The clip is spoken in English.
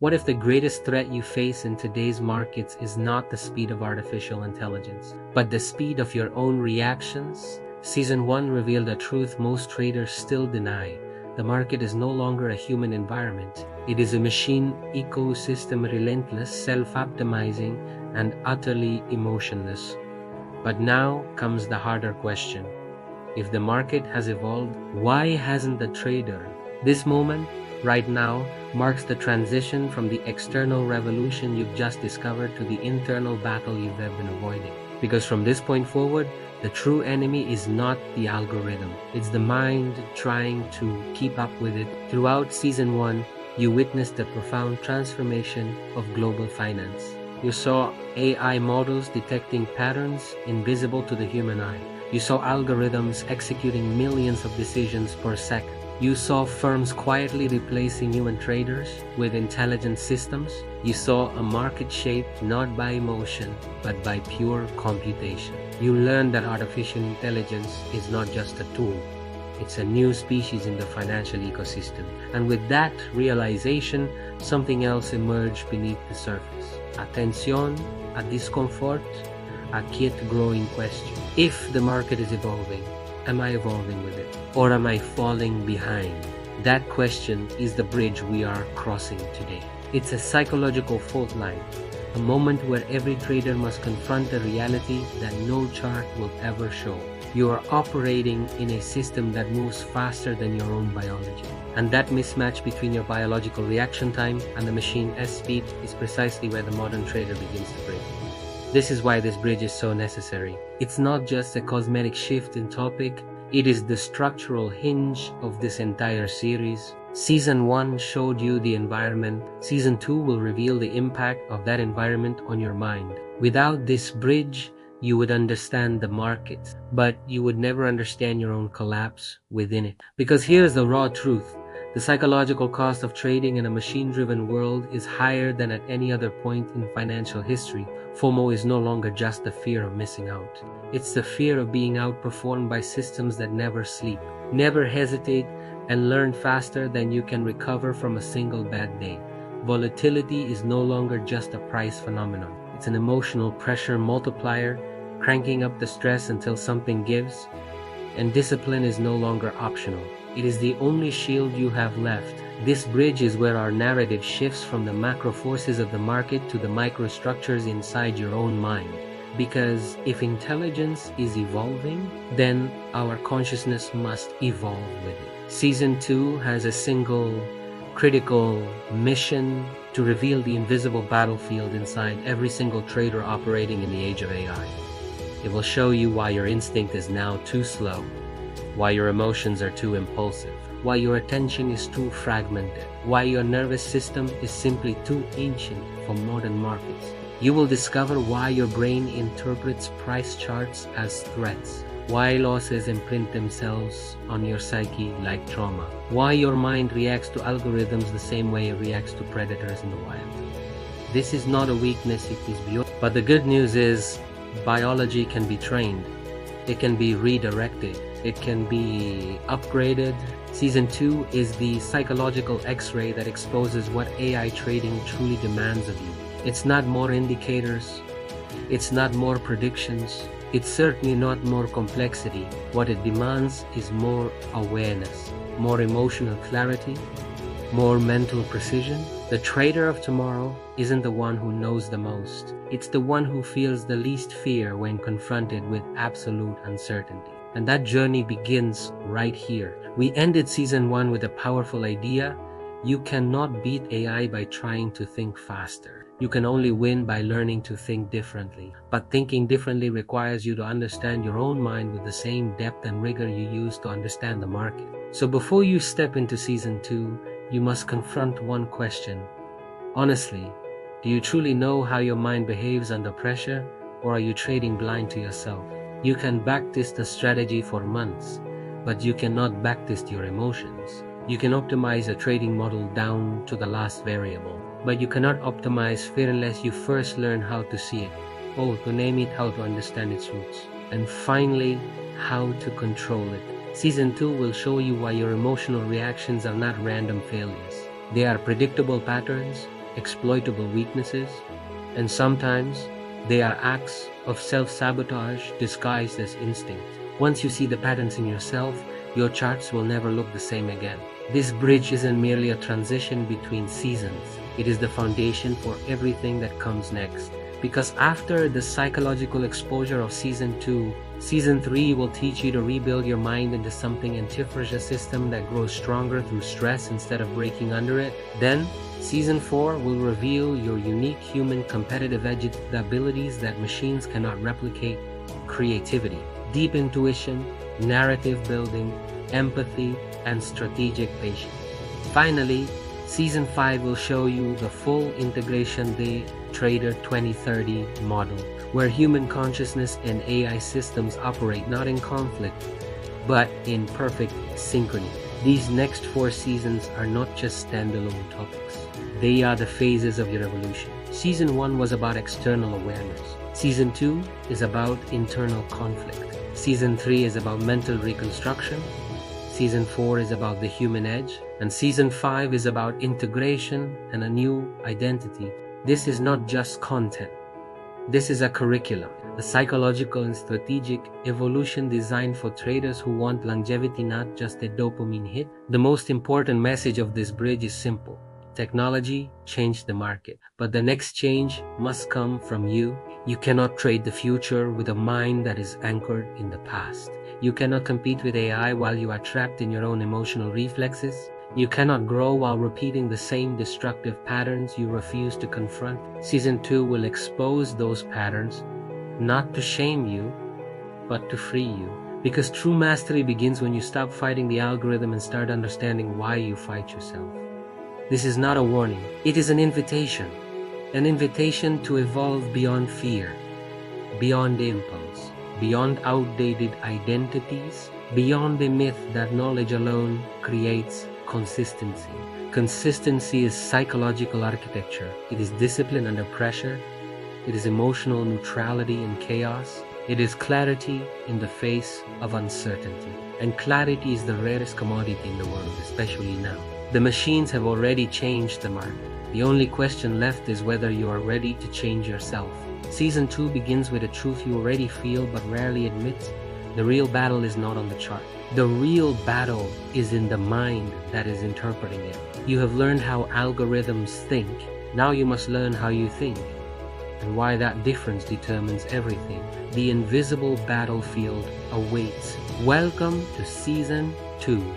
What if the greatest threat you face in today's markets is not the speed of artificial intelligence, but the speed of your own reactions? Season 1 revealed a truth most traders still deny. The market is no longer a human environment. It is a machine ecosystem, relentless, self-optimizing, and utterly emotionless. But now comes the harder question. If the market has evolved, why hasn't the trader? This moment, right now, marks the transition from the external revolution you've just discovered to the internal battle you've been avoiding. Because from this point forward, the true enemy is not the algorithm. It's the mind trying to keep up with it. Throughout Season 1, you witnessed the profound transformation of global finance. You saw AI models detecting patterns invisible to the human eye. You saw algorithms executing millions of decisions per second. You saw firms quietly replacing human traders with intelligent systems. You saw a market shaped not by emotion, but by pure computation. You learned that artificial intelligence is not just a tool. It's a new species in the financial ecosystem. And with that realization, something else emerged beneath the surface. A tension, a discomfort, a kit growing question. If the market is evolving, am I evolving with it? Or am I falling behind? That question is the bridge we are crossing today. It's a psychological fault line, a moment where every trader must confront a reality that no chart will ever show. You are operating in a system that moves faster than your own biology. And that mismatch between your biological reaction time and the machine's speed is precisely where the modern trader begins to break. This is why this bridge is so necessary. It's not just a cosmetic shift in topic, it is the structural hinge of this entire series. Season 1 showed you the environment. Season 2 will reveal the impact of that environment on your mind. Without this bridge, you would understand the market, but you would never understand your own collapse within it. Because here's the raw truth. The psychological cost of trading in a machine-driven world is higher than at any other point in financial history. FOMO is no longer just the fear of missing out. It's the fear of being outperformed by systems that never sleep, never hesitate, and learn faster than you can recover from a single bad day. Volatility is no longer just a price phenomenon. It's an emotional pressure multiplier, cranking up the stress until something gives. And discipline is no longer optional. It is the only shield you have left. This bridge is where our narrative shifts from the macro forces of the market to the microstructures inside your own mind. Because if intelligence is evolving, then our consciousness must evolve with it. Season 2 has a single critical mission to reveal the invisible battlefield inside every single trader operating in the age of AI. It will show you why your instinct is now too slow, why your emotions are too impulsive, why your attention is too fragmented, why your nervous system is simply too ancient for modern markets. You will discover why your brain interprets price charts as threats, why losses imprint themselves on your psyche like trauma, why your mind reacts to algorithms the same way it reacts to predators in the wild. This is not a weakness, it is beyond. But the good news is, biology can be trained, it can be redirected, it can be upgraded. Season 2 is the psychological X-ray that exposes what AI trading truly demands of you. It's not more indicators, it's not more predictions, it's certainly not more complexity. What it demands is more awareness, more emotional clarity, more mental precision. The trader of tomorrow isn't the one who knows the most. It's the one who feels the least fear when confronted with absolute uncertainty. And that journey begins right here. We ended Season 1 with a powerful idea. You cannot beat AI by trying to think faster. You can only win by learning to think differently. But thinking differently requires you to understand your own mind with the same depth and rigor you use to understand the market. So before you step into Season 2, you must confront one question. Honestly, do you truly know how your mind behaves under pressure, or are you trading blind to yourself? You can backtest a strategy for months, but you cannot backtest your emotions. You can optimize a trading model down to the last variable, but you cannot optimize fear unless you first learn how to see it, or to name it, how to understand its roots, and finally, how to control it. Season 2 will show you why your emotional reactions are not random failures. They are predictable patterns, exploitable weaknesses, and sometimes they are acts of self-sabotage disguised as instinct. Once you see the patterns in yourself, your charts will never look the same again. This bridge isn't merely a transition between seasons, it is the foundation for everything that comes next. Because after the psychological exposure of Season 2, Season 3 will teach you to rebuild your mind into something antiphage, a system that grows stronger through stress instead of breaking under it. Then, Season 4 will reveal your unique human competitive edge, the abilities that machines cannot replicate: creativity, deep intuition, narrative building, empathy, and strategic patience. Finally, Season 5 will show you the full integration day Trader 2030 model, where human consciousness and AI systems operate not in conflict, but in perfect synchrony. These next 4 seasons are not just standalone topics. They are the phases of your evolution. Season 1 was about external awareness. Season 2 is about internal conflict. Season 3 is about mental reconstruction. Season 4 is about the human edge, and Season 5 is about integration and a new identity. This is not just content. This is a curriculum, a psychological and strategic evolution designed for traders who want longevity, not just a dopamine hit. The most important message of this bridge is simple. Technology changed the market, but the next change must come from you. You cannot trade the future with a mind that is anchored in the past. You cannot compete with AI while you are trapped in your own emotional reflexes. You cannot grow while repeating the same destructive patterns you refuse to confront. Season 2 will expose those patterns, not to shame you, but to free you. Because true mastery begins when you stop fighting the algorithm and start understanding why you fight yourself. This is not a warning. It is an invitation to evolve beyond fear, beyond impulse, beyond outdated identities, beyond the myth that knowledge alone creates consistency. Consistency is psychological architecture. It is discipline under pressure. It is emotional neutrality in chaos. It is clarity in the face of uncertainty. And clarity is the rarest commodity in the world, especially now. The machines have already changed the market. The only question left is whether you are ready to change yourself. Season 2 begins with a truth you already feel but rarely admit. The real battle is not on the chart. The real battle is in the mind that is interpreting it. You have learned how algorithms think. Now you must learn how you think, and why that difference determines everything. The invisible battlefield awaits. Welcome to Season 2.